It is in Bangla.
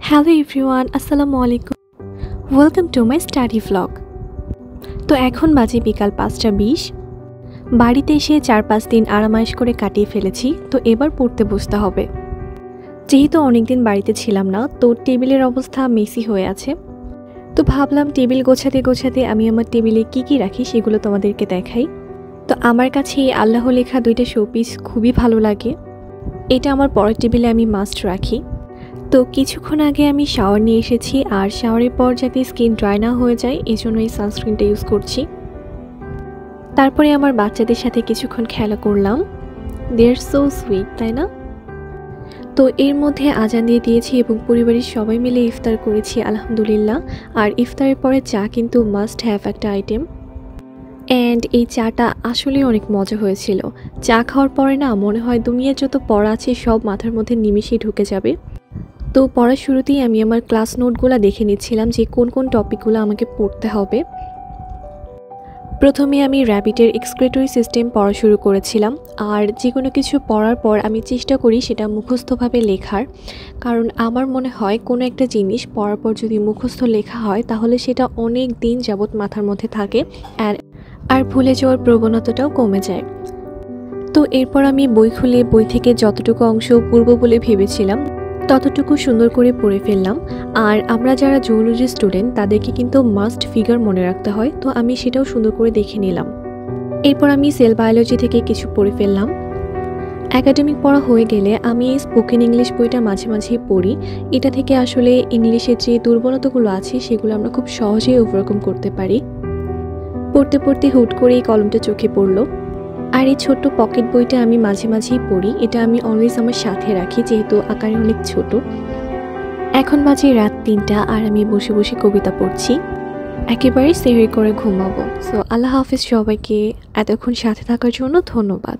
হ্যালো এভরিওয়ান, আসসালামু আলাইকুম। Welcome to my study vlog. তো এখন বাজে বিকাল 5:20। বাড়িতে এসে 4-5 দিন আরামায়েশ করে কাটিয়ে ফেলেছি। তো এবার পড়তে বসতে হবে। যেহেতু অনেকদিন বাড়িতে ছিলাম না, তো টেবিলের অবস্থা মেসি হয়ে আছে। তো ভাবলাম টেবিল গোছাতে গোছাতে আমি আমার টেবিলে কি রাখি সেগুলো তোমাদেরকে দেখাই। তো আমার কাছে এই আল্লাহ লেখা 2টা শোপিস খুবই ভালো লাগে। এটা আমার পরের টেবিলে আমি মাস্ট রাখি। তো কিছুক্ষণ আগে আমি শাওয়ার নিয়ে এসেছি, আর শাওয়ারের পর যাতে স্কিন ড্রাই না হয়ে যায় এই জন্য এই সানস্ক্রিনটা ইউজ করছি। তারপরে আমার বাচ্চাদের সাথে কিছুক্ষণ খেলা করলাম। দে আর সো সুইট, তাই না? তো এর মধ্যে আজান দিয়ে দিয়েছি এবং পরিবারের সবাই মিলে ইফতার করেছি আলহামদুলিল্লাহ। আর ইফতারের পরে চা কিন্তু মাস্ট হ্যাভ একটা আইটেম। অ্যান্ড এই চাটা আসলে অনেক মজা হয়েছিল। চা খাওয়ার পরে না মনে হয় দুনিয়ার যত পড়া আছে সব মাথার মধ্যে নিমিশেই ঢুকে যাবে। তো পড়ার শুরুতেই আমি আমার ক্লাস নোটগুলো দেখে নিচ্ছিলাম যে কোন কোন টপিকগুলো আমাকে পড়তে হবে। প্রথমে আমি র্যাবিটের এক্সক্রিটরি সিস্টেম পড়া শুরু করেছিলাম। আর যে কোনো কিছু পড়ার পর আমি চেষ্টা করি সেটা মুখস্থভাবে লেখার, কারণ আমার মনে হয় কোনো একটা জিনিস পড়ার পর যদি মুখস্থ লেখা হয় তাহলে সেটা অনেক দিন যাবৎ মাথার মধ্যে থাকে আর ভুলে যাওয়ার প্রবণতাটাও কমে যায়। তো এরপর আমি বই খুলে বই থেকে যতটুকু অংশ পূর্ব বলে ভেবেছিলাম ততটুকু সুন্দর করে পড়ে ফেললাম। আর আমরা যারা জুওলজি স্টুডেন্ট তাদেরকে কিন্তু মাস্ট ফিগার মনে রাখতে হয়, তো আমি সেটাও সুন্দর করে দেখে নিলাম। এরপর আমি সেল বায়োলজি থেকে কিছু পড়ে ফেললাম। একাডেমিক পড়া হয়ে গেলে আমি স্পোকেন ইংলিশ বইটা মাঝে মাঝেই পড়ি। এটা থেকে আসলে ইংলিশের যে দুর্বলতাগুলো আছে সেগুলো আমরা খুব সহজেই ওভারকাম করতে পারি। পড়তে পড়তে হুট করে এই কলমটা চোখে পড়লো। আর এই ছোট্ট পকেট বইটা আমি মাঝে মাঝেই পড়ি। এটা আমি অলওয়েজ আমার সাথে রাখি যেহেতু আকারে অনেক ছোট। এখন বাজে রাত 3টা আর আমি বসে বসে কবিতা পড়ছি। একেবারে সেহরি করে ঘুমাবো। সো আল্লাহ হাফিজ সবাইকে। এতক্ষণ সাথে থাকার জন্য ধন্যবাদ।